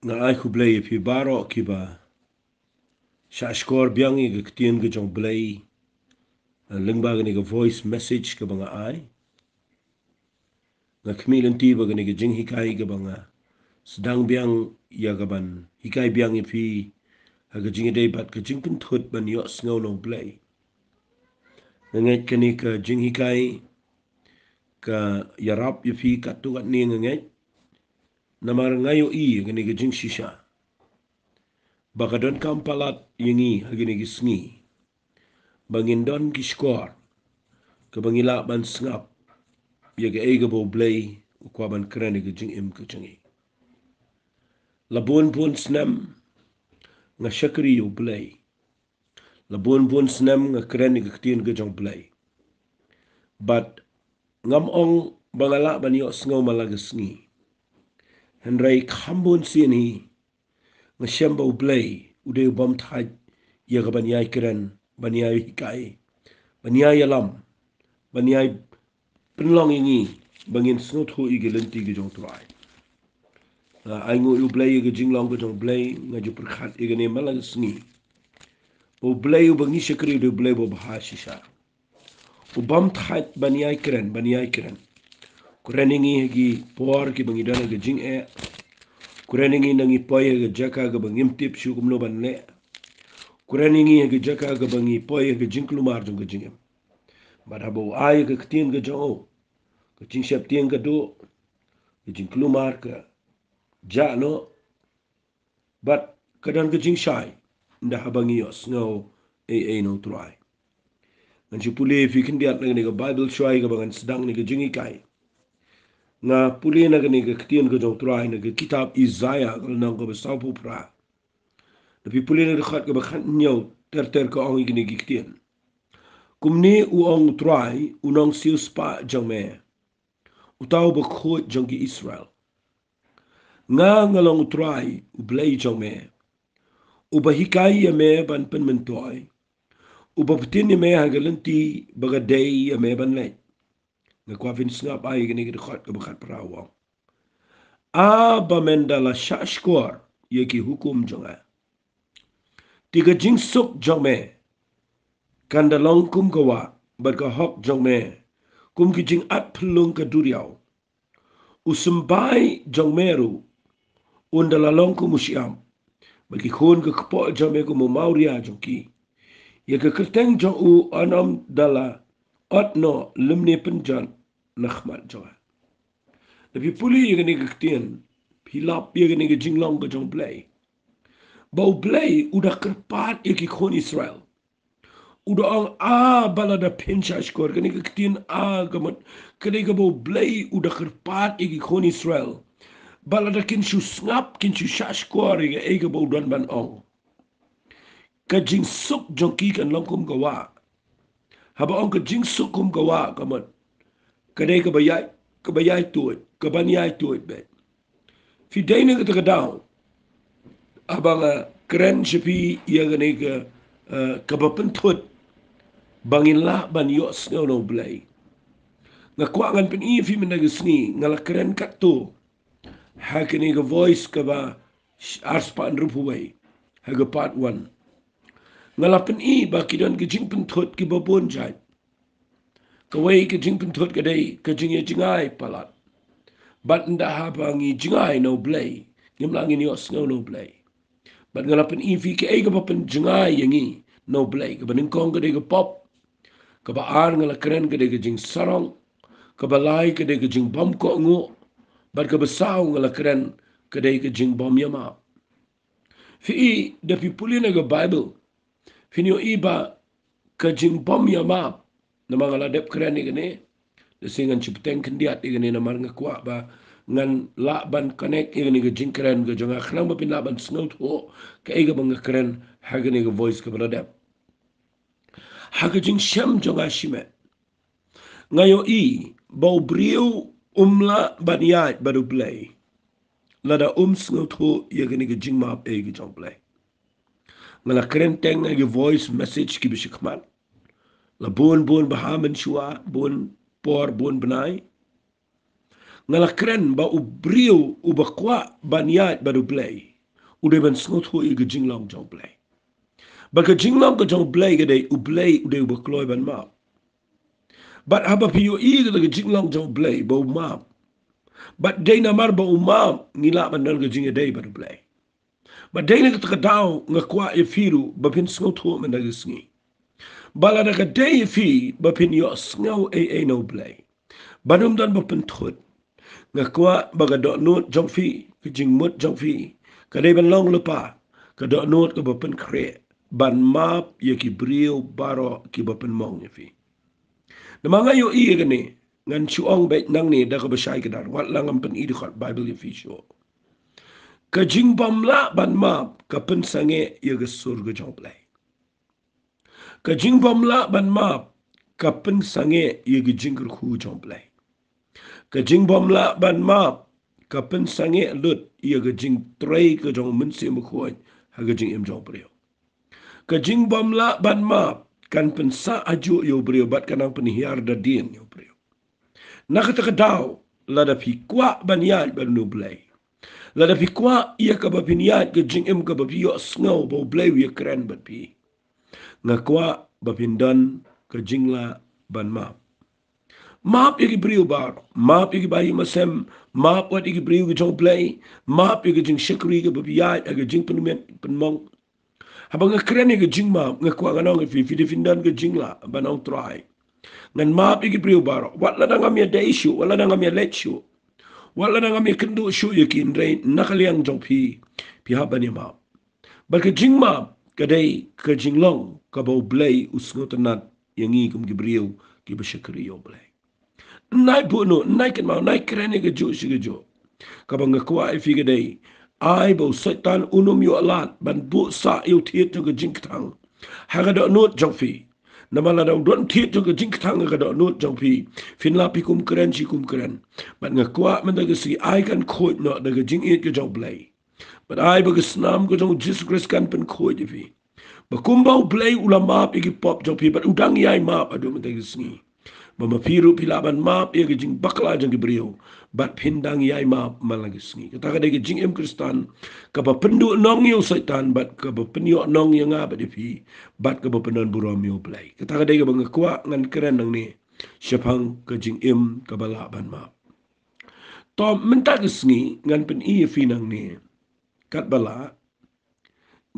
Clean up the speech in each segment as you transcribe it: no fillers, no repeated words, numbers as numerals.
nga ai khu blay phi baro ki ba sha skor biang i ga tien ga jong blay lingba ga ni ga voice message ka banga ai nga khmilen ti ba ga ni ga jing hikai ga banga sedang biang ya ga ban hikai biang i phi ha ga jing dei bat ga jing pun thut ban yo snow no blay ngai ka ni ka jing hikai ka yarap i phi ka tu ga ni ngai namar ngayo i ga ni ga jing shisha Bakadon kampalat yengi hagini gisngi. Bangindon giskor. Kabangila ban sngap. Yaga ega bo blay. Ukwa ban krani ga jing im kachangi. Labon bon snam. Nga shakri yo blay. Labon bon snam nga krani ga ktien ga jong blay. But ngam ong bangala ban yo sngaw malaga sngi. Henry kambon sini. Nga shamba blay. Ude bom taj. Yaga ban yai kren. Banyai hikai, banyai alam, banyai penlong ini, bangin snot ho igi lenti igi jong tuai. Ai ngu yu blay igi jinglong igi jong blay, ngaju perkhat igi ni malang sngi. O blay u bangi syakri u blay bo bahasisha. U bam that banyai keren, banyai keren. Kureningi igi por ki bangi dana igi jing e. Kureningi nangi poy igi jaka igi bangim tip syukum no ban le. Kureningi igi jaka igi bangi poy igi jingklumar jong igi jingem. Badabo ay ke ktien ke jong ke jing syap tien ke do ke jing klumar ke jano but kadang ke jing syai nda habangi yos ngau no try ngan si puli fi kindiat ni ke bible syai ke bangan sedang ni ke jingi kai nga puli na ke ni ke ktien ke jong try ni ke kitab Isaiah ke nang ke besau pu pra tapi puli na khat ke bakhan nyau ter ke ong ni ke ktien kumni uong try unong sius pa jome utaw bakhot jongi Israel nga ngalong try ublay jome ubahikai yame ban penmentoy ubaputin yame hagalenti bagaday yame ban le nga kwafin snap ay gini gidkhot ka bakhat prawang a bamendala shashkor yeki hukum jonga tiga jingsuk jome kandalong kum gawa barka hok jome kum ki jing at pelung ka duriaw usumbai jong meru undala long ku musiam bagi khon ke kpo jome ku mauria jongki ye ke kerteng jong u anam dala otno limne penjan nakhmat joa tapi puli ye ni ke ktien pilap ye ni ke jinglong ke jong play bau play udah kerpat ye ki khon Israel udah ang balada pincha skor ke ni ke ktien gamat kene ke bau play udah kerpat ye ki khon Israel balada kin shu snap kin shu shashkor ye ege bau dan ban ong ka jing suk jongki kan longkum gawa haba ong ka jing suk kum gawa kamat kadai ka bayai tuit ka banyai tuit be fi daina ka takadaw abang keren sipi ya gane ka bapentut bangin la ban yo snow no blay nga kwa ngan pen i fi menagasni ngala keren kat to hakini ka voice ka ba arspan rupuway haga part 1 ngalapen i ba kidon ke jing pentut ki babon jai kawai ke jing pentut ke dai ke jing ye jingai palat bat nda ha bangi jingai no blay ngimlangi ni os no blay bat ngalapen i fi ke ga bapen jingai yangi no blay ke banin kong ke dai ke pop ke ba ar ngala keren ke dai ke jing sarong ke ba lai ke dai ke jing bom ko ngo bat ke besau ngala keren ke dai ke jing bom yama fi de fi pulina ke bible finyo iba ka jing bom yama na mga ladep keren ni gani singan chipteng kendiat igani na marga kwa ba ngan laban connect igani ga jing keren ga jonga khlang ba pin laban snout ho ka iga mga keren hagani ga voice ka ladep haga jing sham jonga shime ngayo i bau briu umla baniat baru play lada snout ho igani ga jing map iga jong play ngala keren teng na ga voice message ki bishikman la bon bahaman shua bon por bon benai ngala keren ba ubriu ubakwa baniat baru play udah ban sngot ho i gajing long jong play. Ba gajing long ka jong play gede u play udah ba kloy ban map. But haba piyo i ga gajing long jong play ba map. But day na mar ba map ngila ban dal gajing day ba play. But day na ka daw nga kwa e firu ba pin sngot ho man dagisngi. Bala na ka day fi ba pin yo sngaw e no play. Banum dan ba pin thut. Nga kwa baga do not jong fi ki jing mut jong fi ka dai ban long lupa ka do not ka bapen kre ban map ye ki brio baro ki bapen mong ye fi na mga yo i gani ngan chuong bet nang ni da ka basai ka dar wat lang am pen i khot bible ye fi sho ka jing bam la ban map ka pen sange ye ga sur ga jong play ka jing bam la ban map ka pen sange ye ga jing khu jong play ka jing bom la ban map ka pen sange lut ia ga jing trei ka jong mun se mu khoi ha ga jing em jong brio ka jing bom la ban map kan pen sa aju yo brio bat kanang pen hiar da din yo brio na ka ta daw la da pi kwa ban ya ban no blai la da pi kwa ia ka ba pin ya ga jing em ka ba pi yo snow bo blai wi kran bat pi na kwa ba pin dan ka jing la ban map Map igi brio bar, map igi bayi masem, map wat igi brio jong play, map igi jing shikri igi babiyai igi jing penumen penmong. Habang ngakren igi jing map ngakwa nganong ifi fidifindan igi jing la banong try. Ngan map igi brio bar, wat la ngam ya day show, wala ngam ya let show. Wala ngam ya kendo show yakin rei nakaliang jong pi haban ya map. Bal jing map kadai ka jing long ka bau blay usngotanat yang i kum gibrio ki bashikri yo blay. Nai puno, nai kan mau, nai kerene ke jo si ke jo. Kabang ngakwa e fi dei, ai bo setan unum yo alat, ban bu sa yo tiet jo ke jingkatang. Haga do not jong fi. Namala do don tiet jo ke jingkatang haga do not jong fi. Fin la pi kum keren si kum keren. Ban ngakwa men daga si ai kan koit no daga jing it ke jong blay. But ai ba snam ko jong Jesus Christ kan pen koit fi. Ba kumbau blay ulama pi pop jong fi, but udang yai map adu men daga singi. Mamapiru pilaban map ia gejing bakla jang brio bat pindang yai map malagisngi kata kada gejing em kristan kapa pendu nong yo setan bat kapa penyo nong yang nga bat dipi bat kapa penan buramio play kata kada ga bangakwa ngan keren nang ni syapang gejing em kabala ban map to menta gisngi ngan pen i finang ni kat bala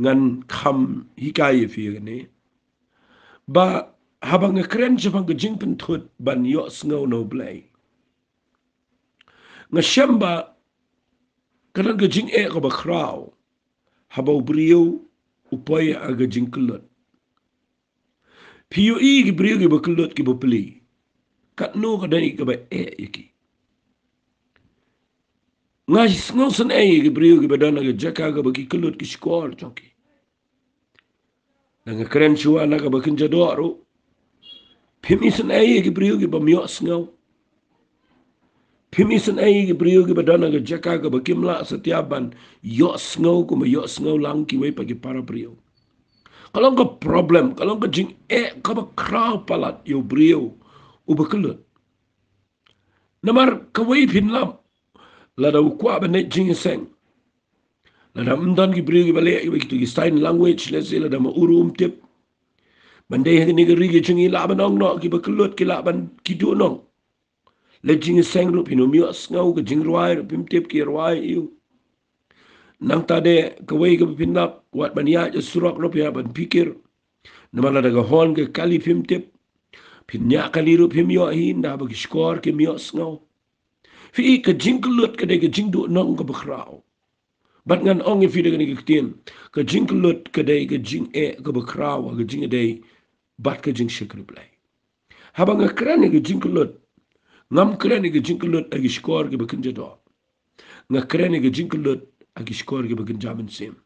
ngan kham hikai fi ni ba habang ngakren jepang gejing pentut ban yo sngo no blay nga shamba kana gejing e ko ba kraw habau brio upoy a gejing kulot piu i gi brio gi ba kulot ki ba pli kat no ka dani ka ba e yiki nga sngo san e gi brio gi ba dana ga jaka ga ba ki kulot ki skor choki nga kren chua na ka ba kinja do Pimisan ay gibriyo gi bamyo sngaw. Pimisan ay gibriyo gi badana ga jaka ga bakimla sa tiaban yo sngaw kuma yo sngaw lang kiway pagi para priyo. Kalau ka problem, kalau ka jing ka ba kraw palat yo briyo ubakulot. Namar kaway pinlam lada ukwa ba net jing seng. Lada mdan gibriyo gi bale gi sign language lesi lada maurum tip. Bandai hang ni geri ge chingi la ban ong no ki bakulot ki la ban ki du no le jing seng lu pinu mi ngau ge jing ruai ru pim tip ki ruai yu nang ta de ka wei ge pin lap wat ban ya je surak ru ya ban pikir namala daga hon ge kali pim tip pin nya kali ru pim yo hin da ba ki skor ki mi ngau fi ka jing kulut ka de ge jing du no ge bakrao bat ngan ong fi de ge ni tin ka jing kulut ka de ge jing ge bakrao ge jing de bat ka jing shikri play. Habang ngakran nga jing kulot, ngam kran nga jing kulot agi skor ki bakin jado. Ngakran nga jing kulot agi skor ki bakin jamin sim.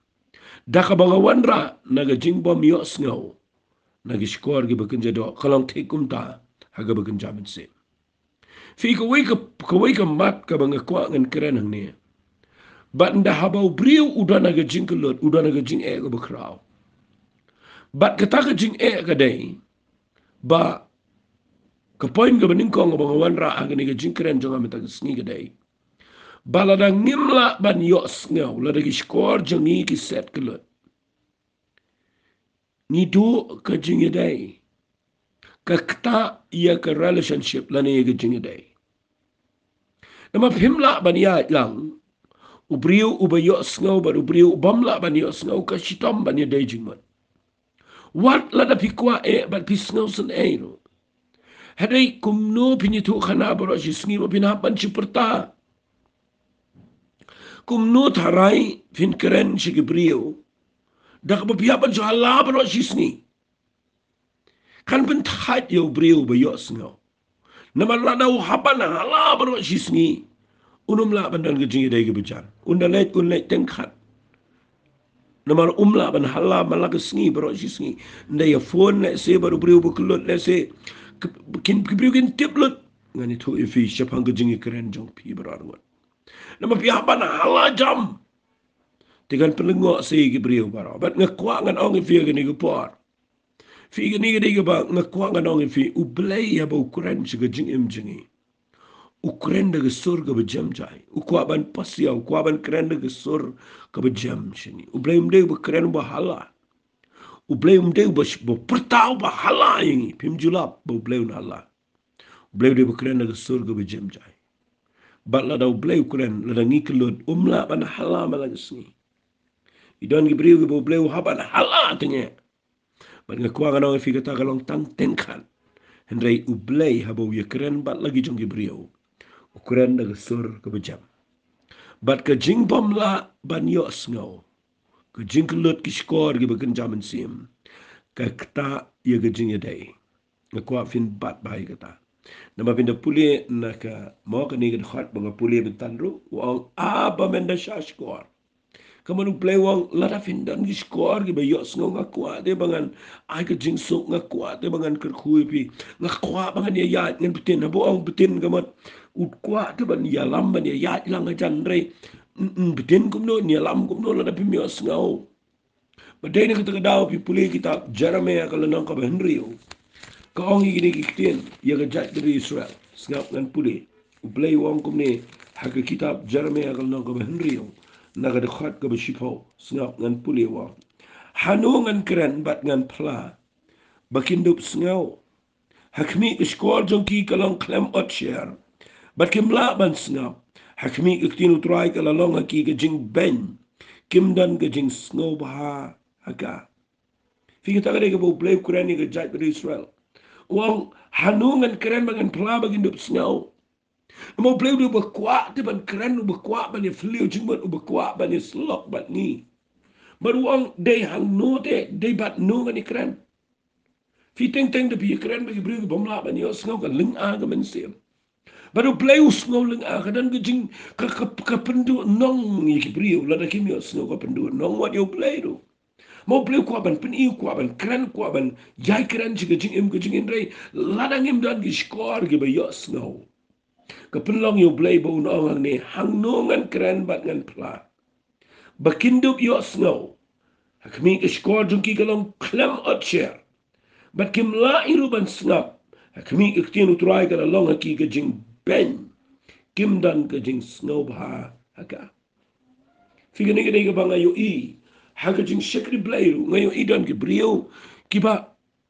Daka banga wanra naga jing bom yos ngaw, nagi skor ki bakin jado, kalang tekum ta, haga bakin jamin sim. Fi ka wai ka mat ka banga kwa ngan kran hang niya. Bat nda habaw briw uda naga jing kulot, uda naga jing ka bakraw. Bat kata ka jing ka day, ba ka point ka baning kong bang wanra aga ni ka jing kren jonga meta sngi ka day. balada ngimla ban yos ngau la dagi skor jangi ki set kelut ni do ka jingi dai ka kta ia ka relationship la ni ga jingi dai nama phimla ban ya lang ubriu ubayos ngau bar ubriu bamla ban yos ngau ka shitom ban ya dai jingman wat la da pikwa e ban pis ngau sen e no hadai kumno pinitu khana baro jisngi mo pinapan chiperta kumno tharai fin keren shigibriu dak bapiapan so hala baro jisni kan ben that yo briu bayos ngau nama ladau hapan hala baro jisni unum la ban dan gejingi dai ge bejan undalet unlet tengkhat nama umla ban hala malak sngi baro jisni ndai ya phone le se baru briu buklot le se kin briu kin tiplut ngani tu ifi shapang gejingi keren jong pi baro ngot nama piapan hala jam dengan pelengok si gibriu baro bat ngakwa ngan ong ifi gani gepor fi gani gadi ba ngakwa ngan ong ifi ublei ya ba ukuran siga jing im jingi ukuran daga sur ga bejam jai ukwa ban pasia ukwa ban keren daga sur ga bejam sini ublei umde ba keren ba hala ublei umde ba pertau ba hala ini pim julap ba ublei hala ublei de ba keren daga sur ga bejam jai bat la da ublei ukuran la da ngikelot umla ban hala malaga sini idon gibriu ga ba ublei haban hala tanya bat ngakwa ngan ong ifi kata kalong tang tengkan hendrai ublei habo ya keren bat lagi jong gibriu ukuran daga sur ke bejam. Bat ke jing bom la ban yos ngau. Ke jing kelut ki skor ki bagen jaman sim. Ke kata ya ke jing yadai. Ngakwa fin bat bahai kata. Nama pinda puli na ka mau ke ni ke dekhat banga puli bentan ru. Wang apa menda syah skor. Kamu play wang lada findan ki skor ki bayos ngau ngakwa de bangan ai ke jing sok ngakwa de bangan kerkhui pi ngakwa bangan ya ya ngan betin habo ang betin kamat ukwa de ban ya lam ban ya lang ajan rei betin kumno ni lam kumno lada pi mios ngau badai ni kita kedau pi puli kita Jeremiah kalau nang ka Henry ka ong gini ki kitien ya ka jat dari Israel ngap ngan puli play wang kumni hak kitab Jeremiah kalau nang ka Henry naga dekhat ke beshipo ngap ngan puli wang hanu ngan keren bat ngan pla bakindup ngau hakmi skor jongki kalong klem ot share bat kimla ban ngap hakmi iktin utrai kalalong ki ke jing ben kim dan ke jing ngau bah aga fi kita ke bo play keren ni ke jat dari Israel wang hanu ngan keren bangan pla bakindup ngau mau play du berkuat tu ban keren du berkuat ban fliu cuma du berkuat ban slok ban ni baru ang day hang no day bat no ban keren fi teng teng de bi keren bagi beri bom la ban yo ngau ka ling a ga men sim baru play us ngau ling a kadan ke jing ka pendu nong ni ki beri la da kim yo ngau ka pendu nong what you play do mau play kuat ban pen i kuat ban keren kuat ban jai keren jing im ke jing indrai ladang im dan ki skor ke ba yo ngau kepenlong you play bo nong ni hang nongan keren bat ngan pla bakindup yo snow hakmi ke skor jungki kalong klem otcher bat kim la iruban snap hakmi ke tin utrai kala long ki ke jing ben kim dan ke jing snow ba haka figani ke de banga yo i haka jing shekri play ngayo i don ke brio kiba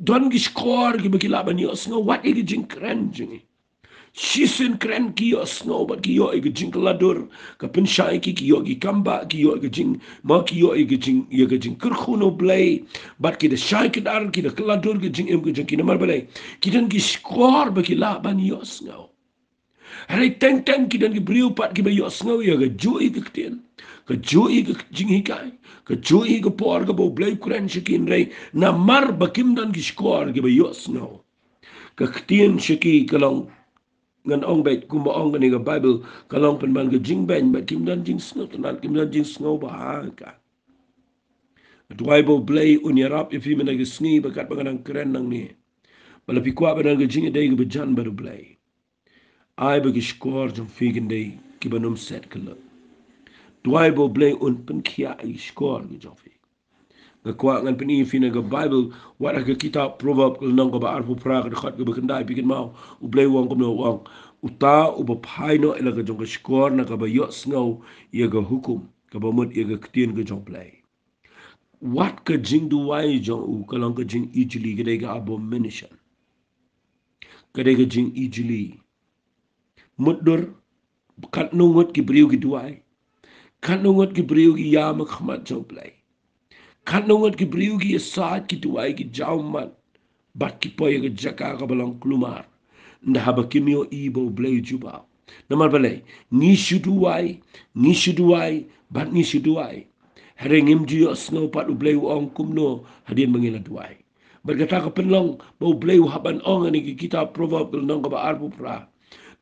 don ki skor ki bakila ban yo snow what ke jing keren jing Shisin keren kiyo snow bat kiyo ige jing keladur kapen shai ki kiyo ki kamba kiyo ige jing ma kiyo ige jing kerkhuno play bat ki de shai kedar ki de keladur ke jing em ke jing ki namar balai ki dan ki skor ba ki la ban yo snow hari teng teng ki dan ki briu pat ki ba yo snow ya ga ju ige ktien ke ju ige jing hikai ke ju ige por ke bo play keren shikin rei namar bakim dan ki skor ki ba yo snow ke ktien shiki kalong ngan ong bet kumba ong ni ga Bible kalong pen ban ga jing ben bet kim dan jing snow tan kim dan jing snow ba ka Bible play unyarap if him na ga sngi bakat bangang keren nang ni bala pi kwa ban ga jing dai ga bejan baru play ai ba gi score jom figen dai ki banum set kala Bible play un pen kia ai score ga jom fi ga kwa ngan pen i fina ga Bible wara ga kitab proverb nang ga ba arfu pra ga khat ga bekandai pikin mau u play wong kom no wong Uta uba paino ila ka jong ka skor na ka ba yos ngau ia ka hukum ka ba mut ia ka ketien ka jong play. What ka jing duwai jong u kalong ka jing ijili ka ka abomination. Ka ka jing ijili. Mudur kat nungut ki beriu ki duwai. Kat nungut ki beriu ki yama khamat jong play. Kat nungut ki beriu ki saat ki duwai ki jaumat. Bat ki poya ka jaka ka balang kelumar. Nda haba kimio ibo blay juba. Namal balay, ngishu duwai, bat ngishu duwai. Hari ngim jiyo snow pat u blay ong kumno hadian mangila duwai. Berkata ka penlong, bau blay haban ong ani kita proverb nong ka ba arbu pra.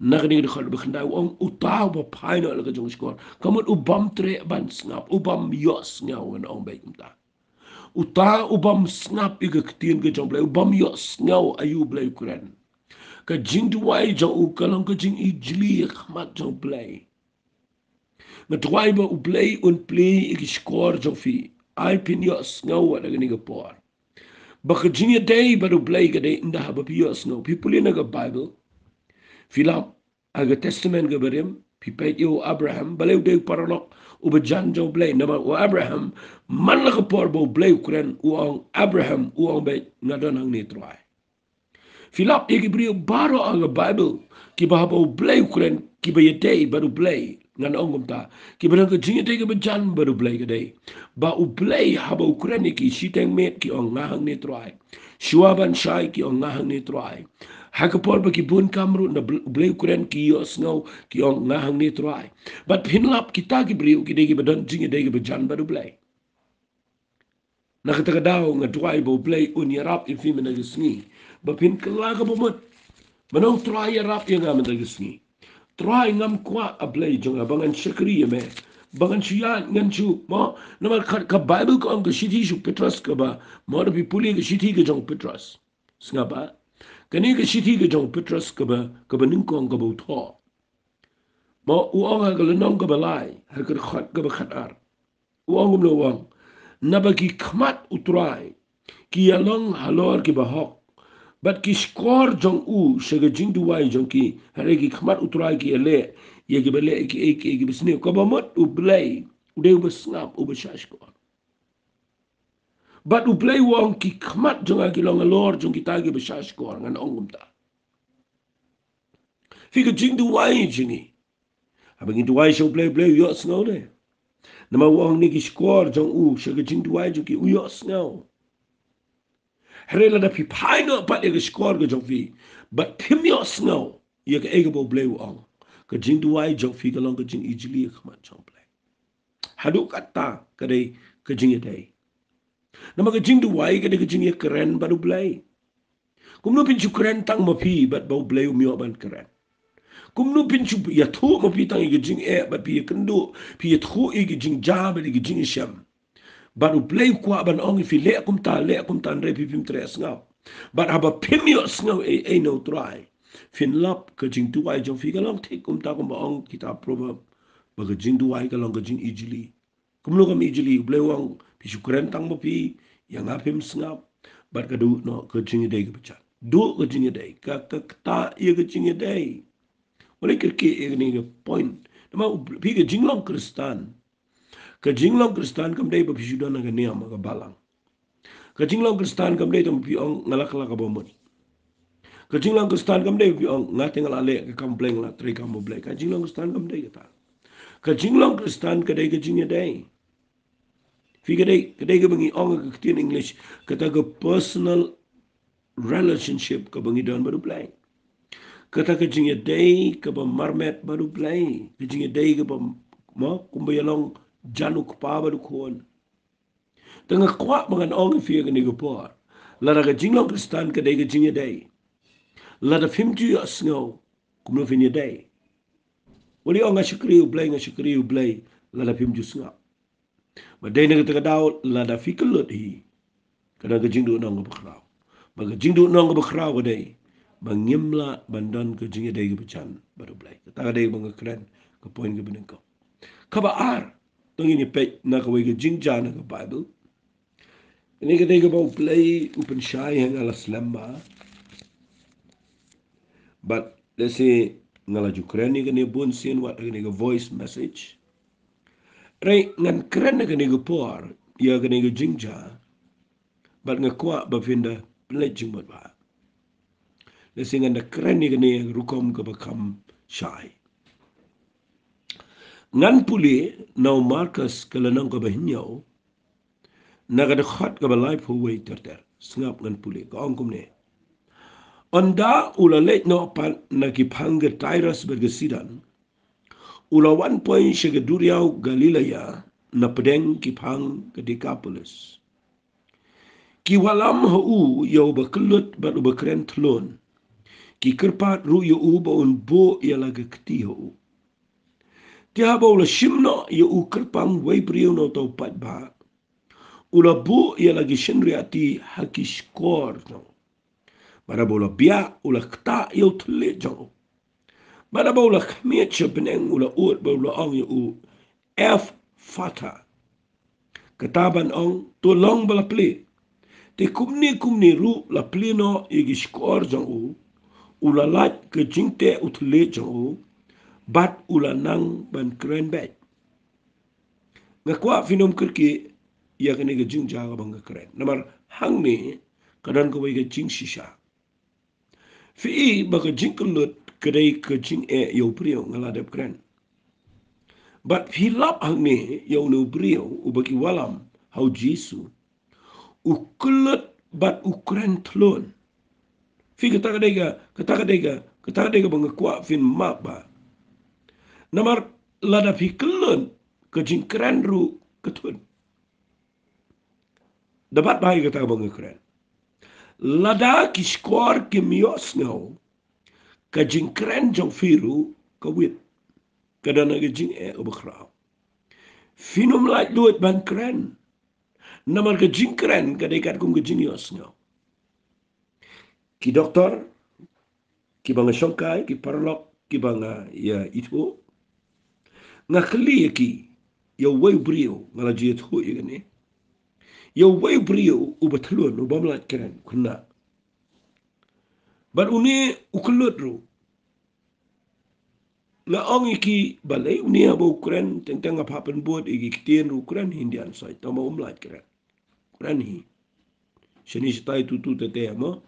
Nakani ka bakhandai ong utaw ba paino ala ka jong skor. Kamot ubam tre ban snap, ubam yos ngaw an ong bay kumta. Uta ubam snap iga ketien ke jong blay, ubam yos ngaw ayu blay kuren. Ka jing duwai jong u kalong ka jing ijli khmat jong play. Na duwai ba u play un play igi score jong fi. Ai pin yos ngaw at agani ka por. Ba ka jing ya day ba u play ka day inda haba pi yos ngaw. Pi puli na ka Bible. Filap aga testament ka barim. Pi pait yo Abraham. Balaw day paranok u ba jan jong play. Nama u Abraham man la ka por ba u play ukren uang Abraham uang bay ngadon ang ni truai. Filap igi brio baro ang Bible ki bahaba u blay ukren ki ba yetay baru blay ngan ongum ta ki ba nang jinga tay ka bajan baru blay ka day ba u blay haba ukren ki siteng met ki ong ngahang ni troy shuaban shai ki ong ngahang ni troy hakapor ba ki bun kamru na blay ukren ki yos ngau ki ong ngahang ni troy but pinlap kita ki brio ki day ki badan jinga day ka bajan baru blay nakatagadaw nga troy ba blay unyarap ifi managisngi bapin kalaga bumut manong try rap yang ngam dagisni try ngam kwa ablay jong abangan shakri me bangan siya ngan chu mo namal ka Bible ko ang gashiti su Petros ka ba mo na pipuli gashiti ka jong Petros nga ba kani gashiti ka jong Petros ka ba ningko ang kabaw to mo uong ha galanong ka balay ha ka khat ka ba khatar uong umlawang nabagi khmat utray ki along halor ki bahok but ki skor jong u shega jing duwai jong ki hare ki khmat utrai ki ele ye ki bele ki bisne ko ba mot u blay u de u snap u bashash ko but u blay wong ki khmat jong ki long lor jong ki tagi bashash ko ngan ongum ta fi ki jing duwai jingi abang duwai sho blay yo snow de nama wong ni ki skor jong u shega jing duwai jong ki u yo snow Herela da pi paino pat ega skor ga jong fi. But pimyo snow. Ia ka ega bo bleu ong. Ka jing duwai jong fi ka long ka jing ijili ka mat jong bleu. Hadu kata ka day ka jing yaday. Nama ka jing duwai ka day ka jing ya keren baru bleu. Kumno pinchu keren tang ma pi bat bo bleu myo ban keren. Kumno pinchu ya thu ma pi tang ega jing bat pi ya kendu. Pi ya thu ega jing ja bat ega jing isyam. Baru play kwa ban ong fi le kum ta re pipim tres ngau but haba pimio ngau e no try fin lap ka jing tu ai jong fi ka long thik kum ta kum ong kita proverb ba ka jing tu ai ka long ka jing ijili kum lo kam ijili play wang pi shukran tang mo pi yang apim ngau but ka du no ka jing dei ka bacha du ka jing dei ka ta ye ka jing dei wala kirki e ni point ma pi ka jing long kristan ka jinglong kristan kam dei bapi sudan nga niam ka balang ka jinglong kristan kam dei tam pi ong ngalakla ka bomot ka jinglong kristan kam dei pi ong ngate ngala le ka komplain la tri kam blek ka jinglong kristan kam dei ka jinglong kristan ka dei ka jingya dei fi ka dei ka bangi ong ka tin english ka ta ka personal relationship ka bangi don baru play ka ta ka jingya dei ka ba marmet baru play ka jingya dei ka ba mo kumbayalong januk pa baru kuon. Tengah kuat mengan orang fiya ke Singapore. Lada ke jinglong kristan ke day ke jingya day. Lada film tu ya snow kumno finya day. Wali orang ngasyukri u blay lada film tu snow. Ba day na kita daw lada fikul lot hi. Kada ke jingdu nang ke bakraw. Ba ke jingdu nang ke bakraw ke day. Ba ngimla bandan ke jingya day ke becan baru blay. Kata day bang keren ke poin ke benengko. Kaba ar tong ini pek nak away ke jingja nak ke Bible. Ini kita bau play open shy yang alas lamba. But let's say ngalaju keren ni kene bun sin wat kene voice message. Rai ngan keren kene por ya kene jingja. Bat ngakwa bafinda pledging bat ba. Lesingan da keren ni kene rukom ke bakam shy. Ngan puli nau Marcus kelenang ke bahinyau. Nagada khat ke balai puwai terter. Sengap ngan puli ke ongkum ne. Onda ula late no pan nakipanga Tyrus bergesidan. Ula 1 point Duriau Galilea na pedeng kipang ke Decapolis. Ki walam hu yau bakelut bat ubakren telon. Ki kerpat ru yu ba un bo ya lagi keti hu. Tiha ba ula shimno yu kerpang wai priu no tau pat ba. Ula bo ya lagi shenriati haki skor no. Bada bola biak ula kta yu telit jauh. Bada bola kemiat sebeneng ula ut bola ong yu F fata. Ketaban ong tolong bala pli. Te kumni ru la plino igi skor jauh. Ula lat ke jingte utelit jauh. Bat ula nang ban keren bet. Ngakwa finom kerki ya kene ke jing jaga bang keren. Namar hang ni kadan ko ke jing shisha. Fi baka jing kelut kedai ke jing yo priyo ngaladap keren. But fi lap hang ni yo no priyo ubaki walam hau Jisu. Ukulut bat ukren telon. Fi kata kadega bang kwa fin map ba. Namar lada fi kelun ke jing keren ru ketun. Dapat bayi kata bang keren. Lada ki skor ki mios ngau. Ka jing keren jong firu ka wit. Kadana ka jing obakrao. Finum lait luat ban keren. Namar ka jing keren ka dekat kum ka jing yos ngau. Ki doktor, ki banga syongkai, ki parlok, ki banga ya itu. Nga keli ki ya wai brio ngala jiet hu ya gani. Ya wai brio ubatluan ubamlat keren kena. But uni ukulut ru. Nga ong iki balai uni abo Ukraine tentang apa-apa buat iki kitien Ukraine Indian side tama umlat keren. Keren hi. Shani sitai tutu tete ama.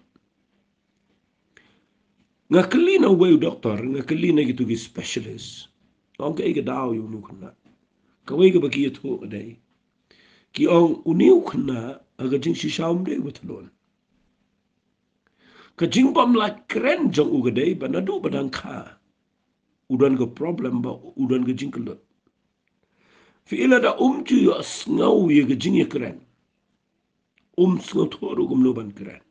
Nga keli na way doktor, nga keli na gitu ki specialist. Ong ka iga daw yung nukna. Kaway ka baki ito kaday. Ki ong uniw kna aga jing sisawm de watalon. Ka jing pamlat keren jang ugaday ba nadu badang ka. Udan ka problem ba udan ka jing kalot. Fi ila da ju yu asngaw ya ka jing ya keren. Sngaw toro gumloban keren.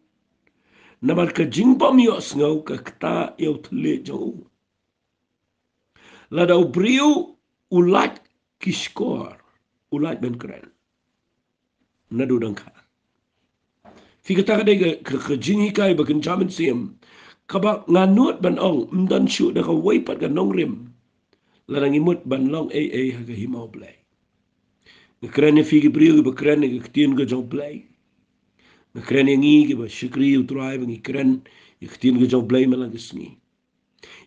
Namar ka jing pam yu asngaw ka kta yaw tali jang u. Lada ubriu ulat kiskor. Ulat ben keren. Nadu dang ka. Fi kata kadai ke jing hikai bakin jamin siem. Kaba nganut ban ong mdan syu da ka waipat ka nong rim. Larang imut ban long haga himau blay. Ngakren ni fi gibriu ba kren ni kitien ga jong blay. Ngakren ni ngi ki ba shikri utrai ba ngikren kitien ga jong blay malang isngi.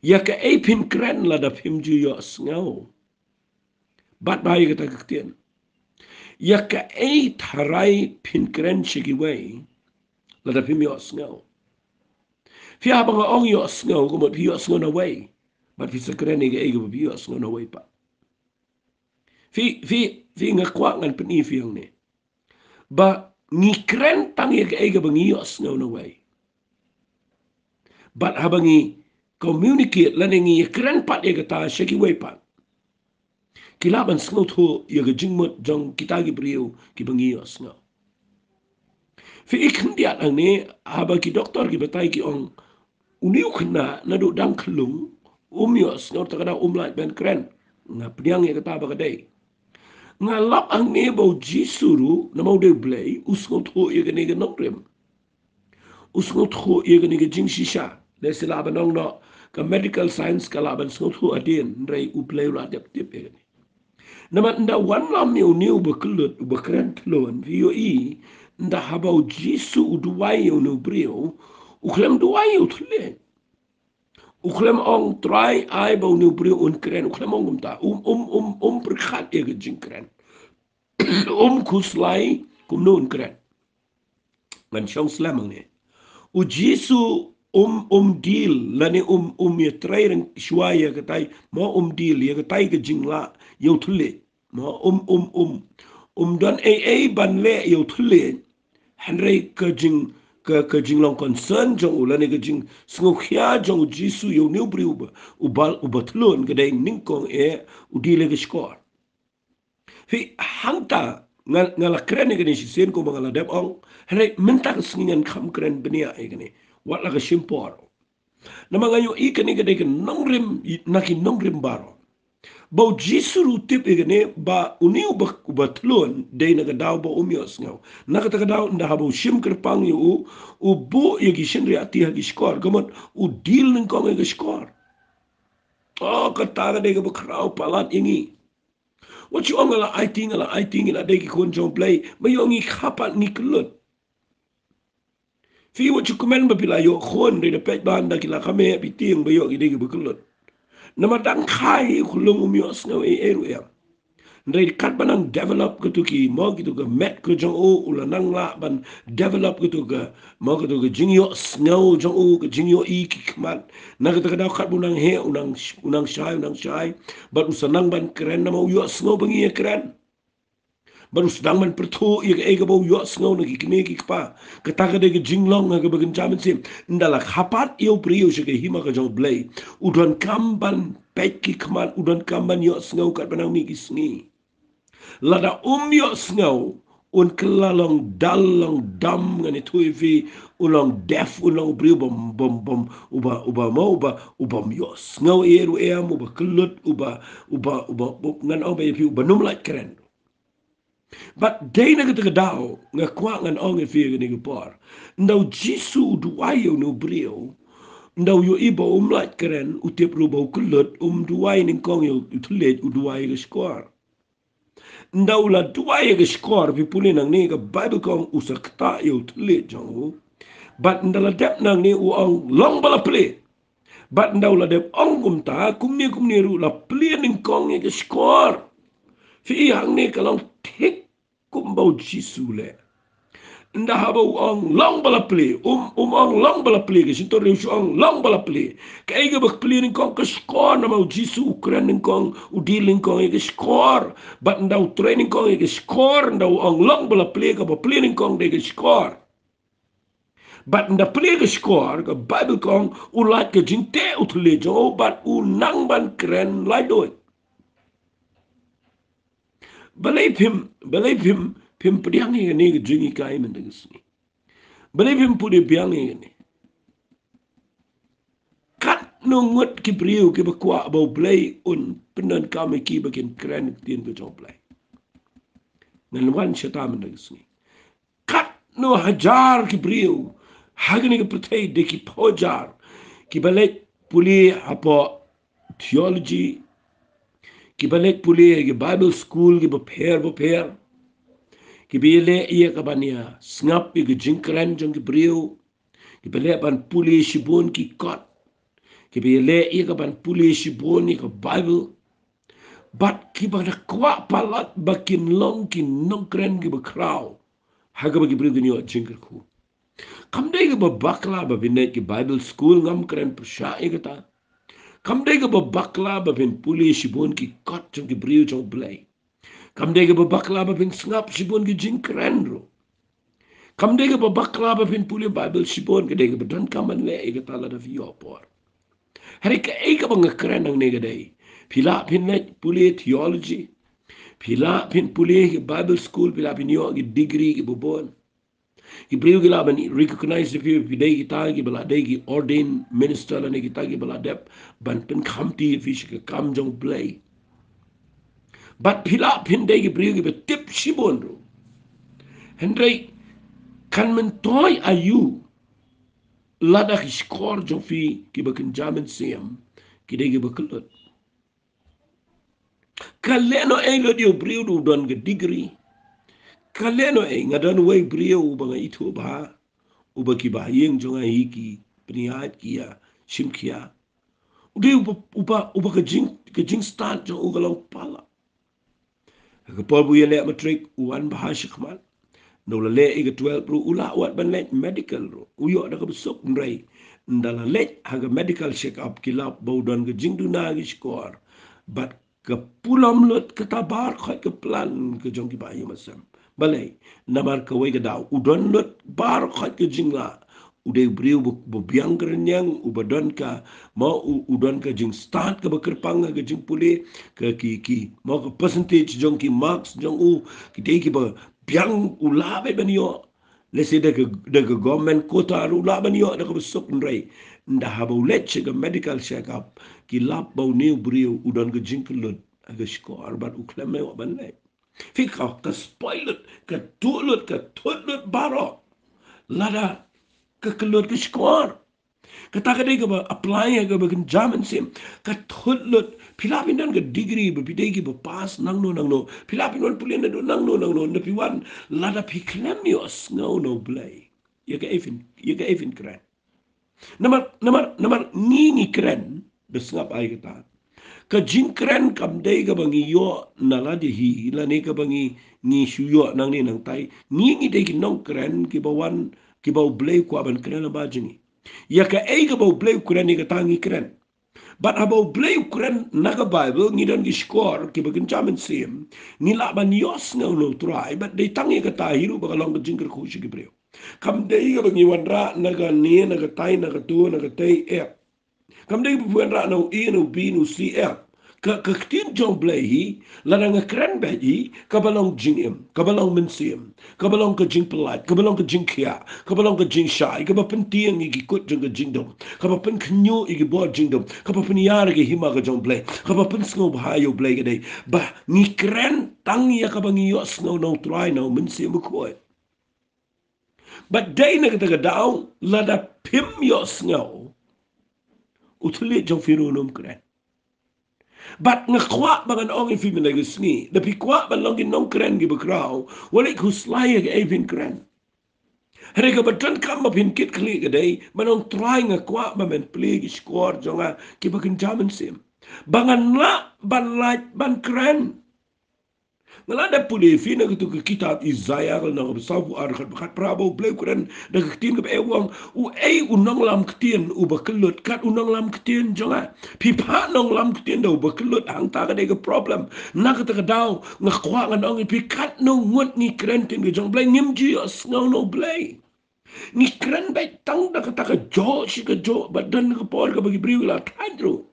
Ya ka pin kren la da pim ju yo asngau. Bat bayi kata kitien. Ya ka tharai pin kren shiki way la da pim yo asngau. Fi abang ong yo asngau ko mat fi yo asngau na way. Bat fi sakren ni ga ga fi yo asngau na way pa. Fi ngakwa ngan peni fi yang ni. Ba ngikren tang ya ga ba ngi yo asngau na way. Bat habangi communicate lan ngi kren pat ya ta shiki way pa. Kilaban sngot ho ya ga jingmot jong kita gi brio ki bangi yo asngau. Fi ikhndi ang ni haba ki doktor ki batai ki ong uniu kena nadu dang kelung yos ngor takada umlat ben keren nga pediang ya kata ba kadai nga lap ang ni bau jisuru na mau de blay usngot ho ya gani ga nogrem usngot ho ya gani ga jing shisha le sila banong no ka medical science ka laban sngot ho adin rai u play la dep ya gani naman nda wan lam mi uniu baklut bakren tlon vi nda habau jisu uduwai no brio uklem duwai utle Uklem ong try ai bau new brio un kren uklem ong umta berkat ya ke jing kren kuslai kum nun kren ngan shong slamang ne u Jesu deal lani ya trairing shwaya ke tai mo deal ya ke tai ke jing la yo thule mo don a ban le yo thule Henry ke jing ke jing long concern jong ulani ke jing sngokya jong Jesu yo new brio ubal ubatlon ke dai ningkong udile ke score fi hangta ngala kren ni gani sen ko mangala dep ong hele mentak singen kham kren benia igani wat la ka shimpor nama ngayo ikani gade ke nongrim naki nongrim baro bau jisuru tip igani ba uniu ba tlon de na daw ba umios ngaw naka ta daw nda habo shim kerpang yu u bu yegi shinri ati hagi skor gamot u deal ning kong igi skor oh kata gade ke bakrau palat ingi what you angala I think ila degi kon jong play mayongi khapat ni kelut fi what you comment ba pila yo khon de pet banda kila kame biting bayo degi bekelut nama dang khai khulung umios no eru ya ndai kat banang develop ketuki mo gitu ke met ke jong o ulanang la ban develop gitu ke mo gitu ke jingyo snow jong o ke jingyo I kikmat na ke kada kat bunang he unang shai bat usanang ban keren nama yo snow bangi keren baru sedang man pertu ia ke bau yo snow nagi kini kikpa ketaka de jinglong nagi bagen jamin sim ndala khapat yo priyo shike hima ka jong blay udon kamban pet kikman udon kamban yo snow kat banang mi kisngi lada yo snow un kelalong dalong dam ngani tuivi ulang def ulang priyo bom uba yo snow eru uba kelut uba ngan oba yepi uba numlat keren. But day na kita daw nga kwa ngan ong e fiye ni gupar. Ndaw Jisu duwayo no brio. Ndaw yo iba umlat keren utip ruba ukulot duway ning kong yo utulit uduway ga skor. Ndaw la duway ga skor pipuli nang ni ga Bible kong usakta yo utulit jong. But ndala dep nang ni uang long bala play. But ndaw la dep ong kumta kumni ru la play ning kong ga skor. Fi hang ni kalong tik kumbau Jisu le. Nda haba ong long bala play. Ong long bala play. Sinto rin siya ong long bala play. Kaya iga bak play ning kong ka-score na mau Jisu ukran ning kong udiling kong iga score. But ndaw training kong iga score. Ndaw ong long bala play ka ba play ning kong iga score. But nda play ka score ka Bible kong ulat ka jinte utule jo. But unang ban kren lai doy. Balay pim pediang ni jingi kai mendengas ni. Balay pim pudi biang ni. Kat nungut ki priu ki bakwa bau blay un penan kami ki bakin keren tin ke jong blay. Ngan wan syata mendengas ni. Kat no hajar ki priu hagani ki pertai de ki pojar ki balay puli apa theology ki balik puli ki Bible school ki prepare ki bile iya ka bania snap ki jingkran jong ki brio ki bile ban puli shibon ki kot ki bile iya ka ban puli shibon ki Bible but ki ba kwa palat bakin long ki nongkren ki bakraw haga ba ki brio ni jingkar ku kam dai ki ba bakla ba binet ki Bible school ngam kren persha ikata kam dega ba bakla ba bin puli shibon ki kot jong ki brio jong blay. Kam dega ba bakla ba bin snap shibon ki jing krenro. Kam dega ba bakla ba bin puli Bible shibon ki dega ba dan kaman le ega tala da viyo por. Hari ka ega ba nga kren ang nega day. Pila pin le puli theology. Pila pin puli ki Bible school. Pila pin yo ki degree ki bubon. Ki brio ki laban recognize if you day kita ki bala day ki ordained minister la kita ki bala dep ban pen khamti fish ki kam jong play but pila pin day ki brio ki tip shibon ro hendrai kan men toy ayu lada ki score jong fi ki bakin jamen siam ki day ki bakulot kaleno elo dio brio do don ki degree kaleno ngadan way brio banga itu ba uba ki ba yeng jonga hiki penihat kia shimkia Dia upa kejing start jong ugalang pala. Kapal bu yele matrik uan bahasa kmal. No le iga 12 ru ula wat ban let medical ru. Uyo ada kabesok nrai. Ndala let haga medical check up kilap bau dan kejing du nagi skor. But kepulam lut ketabar khat ke plan ke jong ki bayi masam. Balai namar ka wei daw udon lut bar khat ke jingla. Udai beriu biang kerenyang ubadon ka mau udon ka jing start ka bekerpang ka jing pulih ke ki mau ke percentage jong ki marks jong ki dei ki ba biang ulabe banyo lesi de government kota ulabe banyo de ka besok nrai nda haba ulet che medical check up ki lap bau new beriu udon ka jing kelut aga skor bat uklame wa banle fika ka spoilet ka tulut baro lada kekelut ke skor. Kata kadai ke apply ke bagian zaman sim. Kathulut pilapin dan ke degree bepidai ke bepas nang no. Pilapin wan pulian do nang no. Napi wan lada piklemios no blay. Ya ke even keren. Namar ni keren. Besngap ay kata. Kajing keren kamdai ke bangi yo naladi hi lani ke bangi ni suyo nang ni nang tai. Ni dai ki nong keren ki bawan ki bau blay ko aban keren ba jingi. Ya ka eiga bau blay keren ni ka tangi keren. But abau blay keren naga Bible ni dan ki score ki bagin chamen sim. Ni la ban yos ngau no try but they tangi ka tahiru bagalong ka jingker kushi ki breu. Kam dei ka bangi wanra naga ni naga tai naga tu naga tai Kam dei bu wanra no e no b no c ka ktin jong blay hi lada nga keren bet hi kabalong jingim kabalong mensim kabalong ka jing pelat kabalong ka jing kia kabalong ka jing shy kabapen tiang igi kut jong ka jing dom kabapen knyo igi bo jing dom kabapen yar igi hima ka jong blay kabapen sngo bahayo blay ka day ba ni keren tangi ya kabangi yo sngo no try no mensim bukoy but day na kata daw lada pim yo sngo utulit jong firunum keren. But nga kwa bangan ong in film lagi sni, tapi kwa ban longin nong keren gi bekrau, walik huslaya ge evin keren. Hari ka batan kam mapin kit kli ke day, manong try nga kwa ba men play gi score jonga ki bakin jaman sim. Bangan la ban light ban keren. Ngalada puli fina gitu ke kitab Isaiah kal nang sabu arhat bakat prabo blay keren da ketin ke ewang unang lam ketin u bakelut kat unang lam ketin jonga pipa nong lam ketin da u bakelut hang ta ka ke problem nak ta ka daw ngakwa nga nong pi kat no ngut ni keren tin ke jong blay ngim ji os no blay ni keren bay tang da ka ta ka jo shi ka jo badan ka por ka bagi briu la tadro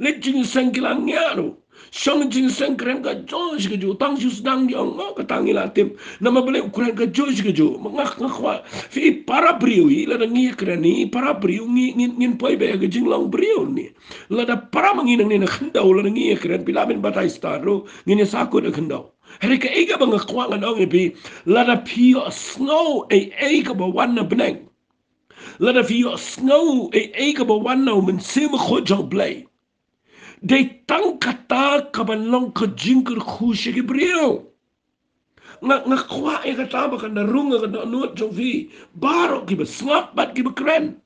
le jing sang kilang nyaro Song jing sang keren ka George ke jo tang ju sedang yang ngo ka tangi latim nama bele ukuran ka George ke jo mengak ngakwa fi para briwi la ngi keren ni para briwi ngin poi be ke jing long briwi ni la da para manginang ni na khandau la ngi keren pilamin batai staro ngin sakut khandau hari ka ega bang ngakwa ngang bi la da pio snow e ka ba wan na beneng la da pio snow e ka ba wan na men sim khojong blay They tang kata kabanlong ka jingker khushe ki brio. Nga kwa e kata ba kan runga kan nuot jong vi baro ki ba slap bat ki ba kren.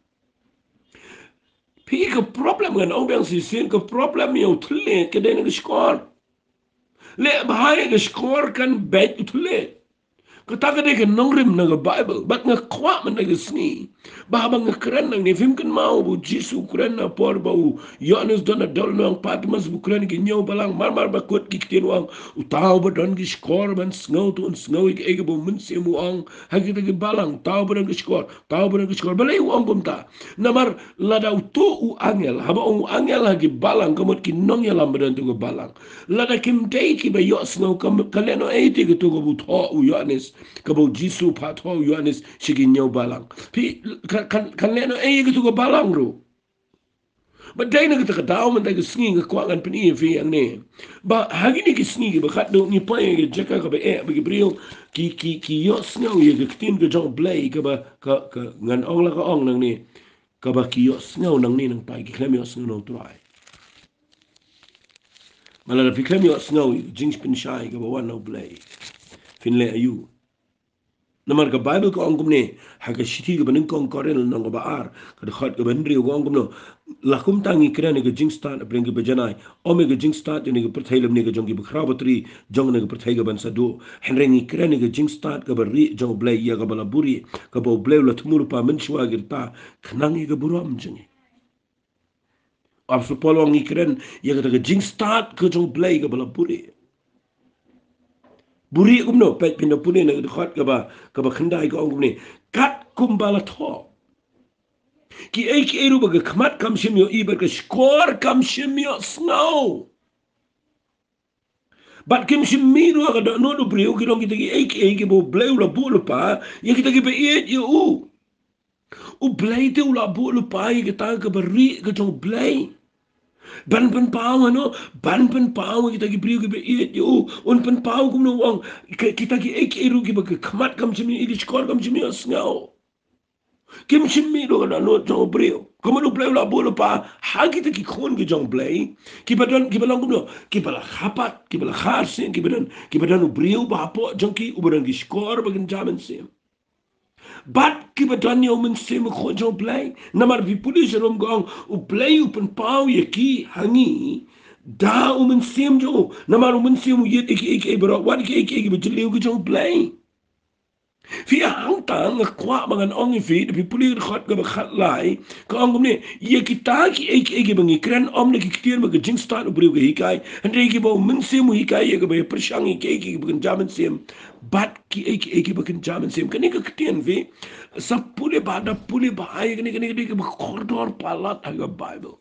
Pi ka problem kan obyang si sin ka problem yo tle ke den ka skor. Le bahaya ka skor kan bet tle. Kata ka dek nongrim na Bible, but nga kwa man na sni. Bahaba nga keren nang nifim kan mau bu Jisu keren na por ba u Yohanes don na dol nang Patmos bu keren ki nyaw balang mar bakut ki kitinwang utaw ba don ki skor ban sngaw tu sngaw ik ege bu munsi mu ang hagi ki balang taw ba don ki skor balay u ang bumta namar lada uto u angel haba u angel hagi balang kamot ki nong yalam ba don tu balang lada kim day ki ba yo sngaw kaleno eti ki tu bu tho u Yohanes kabo Jisu patho Yohanes shiginyo balang pi kan leno gitu ko balang ro but dai na kita daw man tayo singi nga kwangan pini fi ang ne ba hagi ni kisngi ba kat do ni pa ye jeka ka ba ba gibril ki yos nga ye kitin ga jong blay ka ba ka ngan ong la ka ong nang ni ka ba ki yos nga nang ni nang pa ki klem yos nga no try mala na fi klem yos nga jings pin shy ka ba wan no blay fin le ayu Namar ka Bible ko angkum ne haga shiti ka banin kong koren nang ba ar ka khat ka banri ko angkum no lakum tangi kira ne ka jing start apren ka bajanai ome ka jing start ne ka perthailam ne ka jong ki bakhrabatri jong ne ka perthai ka ban sadu henre ni kira ne ka jing start ka bari jong blai ya ka bala buri ka bo blai la tumur pa men shwa girta khnang ka buram jeng absu polong ni kira ya ka jing start ka jong blai ka bala buri buri umno pet pinda pune na khat ka ba khandai ko ngumne kat kumbala tho ki ek eru ba khmat kam shimyo i ba ka skor kam shimyo snow bat kim shimiro ka no do brio ki dong ki ek bo bleu la bulu pa ye ki ki be et ye u blei te la bulu pa ye ki ta ka ba ri ka jong blei ban pen pau ano ban pen pau kita ki brio ki be it yo un pen pau kum no wang kita ki ek eru ki ba khmat kam chimi i skor kam chimi asngao kim chimi do na no jong brio como no play la bola pa ha kita ki khon ki jong play ki ba kum no ki ba la khapat ki ba la khar sen ki ba dan brio ba po jong ki u ba dan ki skor ba kan jamen sem Bat ki bedan yo men se me khojong play. Namar vi pulis rom gong u play u pen pau ye ki hangi. Da u men sem jo. Namar u men sem u yet ek bro. Wat ek be jeli u jong play. Fi hang tang kwa mangan ong fi de pulis khat ga khat lai. Ka ong ne ye ki ta ki ek bangi kren om ne ki ktir me jing start u bru ga hikai. Andre ki bo men sem u hikai ye ga be persang ek ben jamen sem. Bat ki ek bakin jaman sem kani ka ktian vi sa pule ba ai kani ka koridor palat aga Bible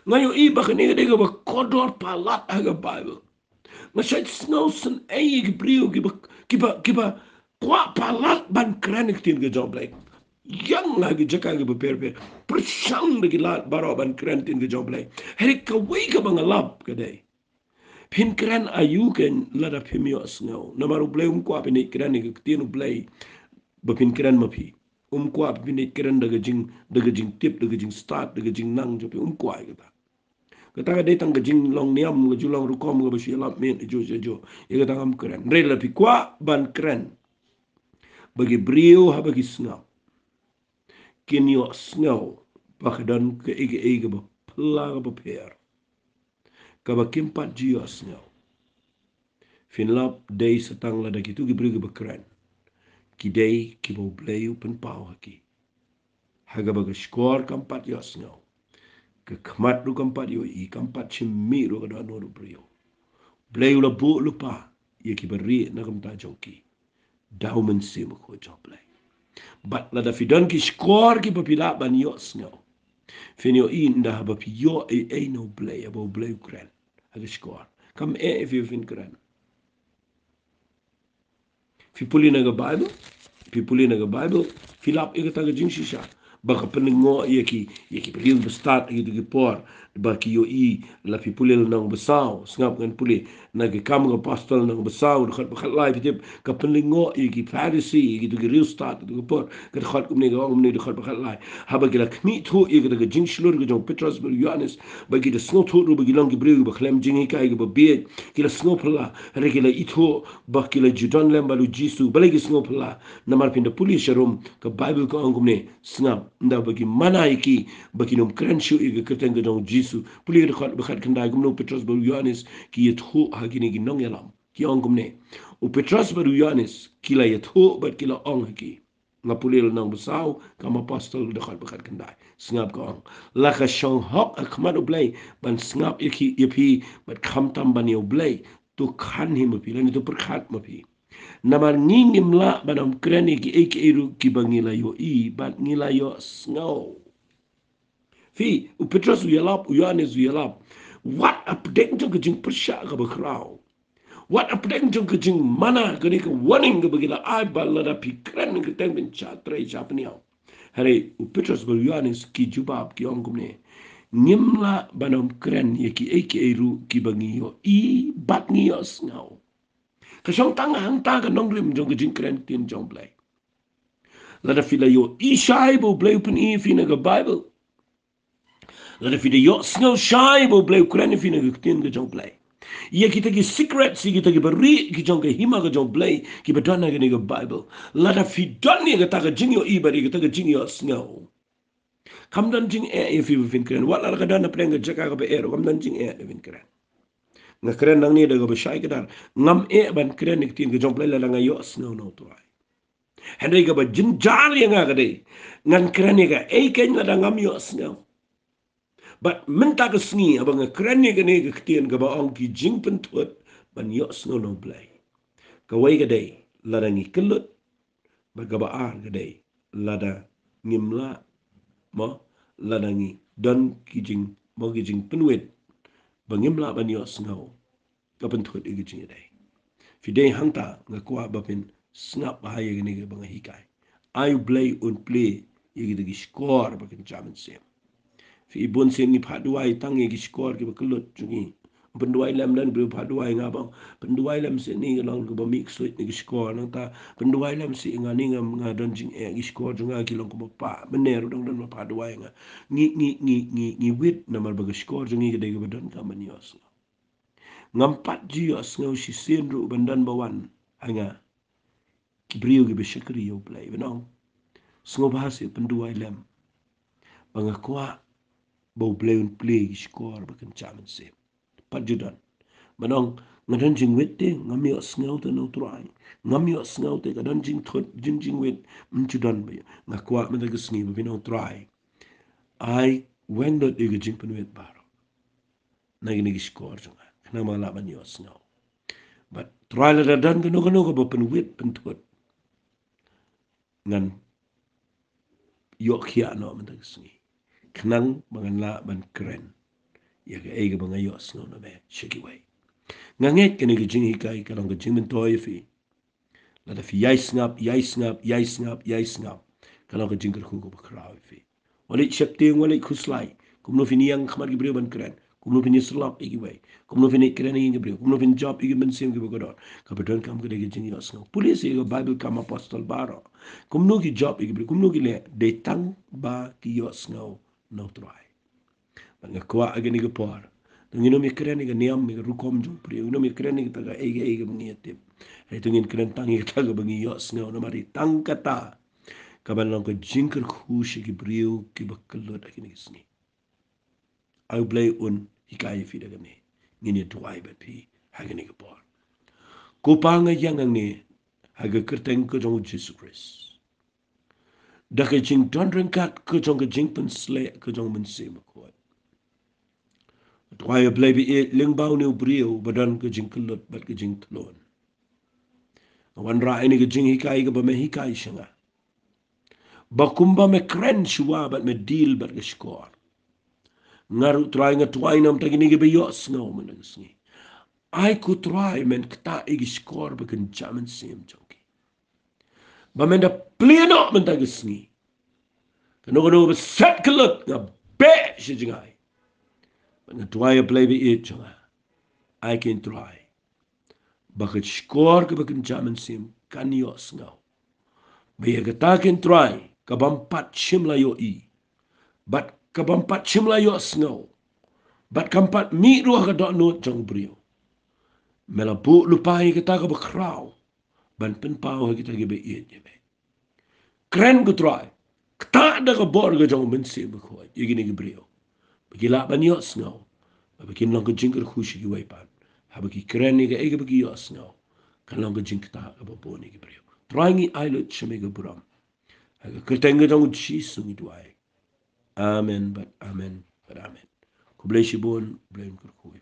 ngayo i ba kani ka ba koridor palat aga Bible ngasait snow san ai ki brio ki ba kwa palat ban kranik tin ga job like yang lagi jaka ga per persang de lat baro ban kran tin ga job like herik ka wei ka bangalap kadai Pin kran ayuken lada pimio snow. Namaru blay kwa pinit kran ni tienu blay ba pin kran mapi. Kwa pinit kran daga jing tip daga jing start daga jing nang jopi kwa kita. Kata ka datang ga jing long niam ga julang rukom ga basi lap men jo. Ia kata am kran. Rela pi kwa ban kran. Bagi brio ha bagi snow. Kinyo snow bakadan ke ege ba pla ba per. Kaba kimpat jios ngau. Finlap day setang lada kitu ki beri bakran. Ki day ki bau play pen pau haki. Haga baga skor kampat yos ngau. Ke kmat lu kampat yo i kampat chimi ru kada no ru brio. Play ula bu lupa ye ki beri na kamta jongki. Daumen sim ko job play. Bat lada fidan ki skor ki papila ban yos ngau. Finyo inda haba pi yo no play abo play kran. Ada skor. Kam if you fin kran. Fi puli naga Bible, filap ika taga jing shisha. Baka peningo yaki piliu bestat gitu por baki yo I la fi puli nang besau ngap ngan puli nagi kam ga pastor nang besau khat bakhat lai pitip ka peningo yaki Pharisee gitu ki real start gitu por ka khat kumne ga umne khat bakhat lai haba gila kmi thu ika taga jing shlur ga jong Petrus bel Yohanes bagi de snow thu ru bagi lang ki breu ba khlem jing kai ga ba be kila snow pala regila itho baki la judan lembalu jisu balagi snow pala namar pinda puli sharum ka Bible ko angumne snap nda bagi mana iki bagi nom krenshu ika keteng ga jong jisu puli khat bakhat kandai gumno Petrus bel Yohanes ki yetho hagini gi nong yalam ki angumne u Petrus bel Yohanes kila yetho bat kila ong haki ngapulil nang besau kama apostol dekat bekat kendai sngap kong laka shong hok akmat ublay ban sngap iki ipi bat khamtam ban ublay tu khan him upi lan itu perkhat mapi namar ngingim la banam krani ki ek eru ki bangila yo I bat ngila yo snow fi u Petrus uyalap Yohanes uyalap what update jong jing persya ka bakrau What apdeng jong kejing mana kini ke warning ke bagila ai balada pikran ke teng ben chatre chapniao. Hari Petrus bel Yohanes ki jubab ki ongumne. Ngimla banom kren ye ki eru ki bangiyo I bat ngiyos ngau. Kasong tang hang ta ka nong rim jong kejing kren tin jong blay. Lada fila yo I shai bo blay upen I fina ke Bible. Lada fila yo snow shai bo blay kren fina ke tin ke jong blay. Ia kita ki secret si kita ki beri ki jong ke hima ke jong blay ki bedana ke ni ke Bible. Lada fidon ni ke ta ke jing yo ibari ke ta ke jing yo snow. Kam dan jing if you fin kren. Wat la ka dana preng ke jaka ke be ero kam dan jing fin kren. Nga kren nang ni de ke be shai ke dar. Ngam ban kren ni tin ke jong blay la nga yo snow no tuai. Henry ke ba jin jar yang nga ke de. Ngan kren ni ke ken la ngam yo snow. But minta ke sengi abang keren ni ke ni ke ketian ke baong ki jing pentut ban yok snow no play. Kawai ke day lada ngi kelut ba ke baar ke day lada ngimla mo lada ngi don ki jing mo ki jing penuit ba ngimla ban yok snow ke pentut ke jing day. Fidei hangta ngakwa bapin snap bahaya ke ni ke bang hikai. Ayu play un play ye ki score ba ken jaman sem. Fi ibon sen ni paduai tangi ki skor ki bekelut jungi penduai lam dan ber paduai ngabang penduai lam sen ni long ko mix ni ki skor nang ta penduai lam si ngani ngam ngadan jing ki skor junga ki long ko pa mener dong dan paduai nga ngi wit namar bag skor jungi ki de badan ka manios ngampat jios ngau si sen ru bandan bawan anga ki brio ki beshakri yo play benong sngo bahasi penduai lam bangakwa bau play skor bakan chaman se pajudan manong ngadan jing wet te ngamio sngaw te no try ngamio sngaw te ngadan jing thot jing wet mchudan ba ngakwa menda gsni ba no try ai when dot ig jing pen wet baro nagini skor jonga na mala ban yo sngaw but try la dan no ba pen wet pen thot ngan yo khia no menda gsni knang banganla ban kren ya ke ege banga yos no na be shiki way nganget kene ke jing hikai kalong ke jing mentoy fi la da fi yai snap kalong ke jing ke khu ko kraw fi wali chepte wali khuslai kum no fini yang khmar ki bre ban kren kum no fini slap ege way kum no fini kren ege bre kum no fini job ege men sem ke godor ka beton kam ke de jing yos no police ege bible kam apostle baro kum no ki job ege bre kum no ki le de tang ba ki yos no no try ngakwa agani ke por ngino mi kren ni niam mi rukom jo pri ngino mi kren ni taga ege mniete ai tungin kren tangi taga bangi yos no na mari tangkata kaban long ko jinker khushi ki brio ki bakalo da kini sni au play un hikai fi daga me ngini tuai ba pi hagani ke por ko panga yang ni haga kerteng ko jong Jesus Christ da ke jing don kat ko jong ke jing pen sle ko jong men se ma ko Tuai play bi ling bau ni brio badan ke jing kelot bat ke jing tlon. Wan ra ini ke jing hikai ke ba me hikai shanga. Bakumba me kren shua bat me deal bat ke skor. Ngaru try nga tuai nam tagi ni ke be yos no men ngi. Ai ku try men kta igi skor ba ken jaman sim jonki. Ba men da pleno men tagi sngi. Kano be set kelot nga be shi jingai. But try play bi it jonga. I can try. Bakit skor ke bakin jaman sim kan yos ngau. Baya katakin try kabampat shimla yo i. Bat kabampat shimla yos ngau. Bat kampat mi ruah ka dok not jong brio. Mela bu lupai kita ka bakraw. Ban pen pau kita ke be iet je be. Kren ku try. Kta da ka bor ka jong men sim ko. Igini ke brio. Bagi ban yos ngau. Bagi lang ka jingker khushi ki waipan. Habaki keren ni ke ege bagi yos ngau. Kan lang ka jingkta ka babo ni ke brio. Trying islet shemega buram. Kertenga jong Jesus ni duai. Amen but amen but amen. Ku bless you bon blame ku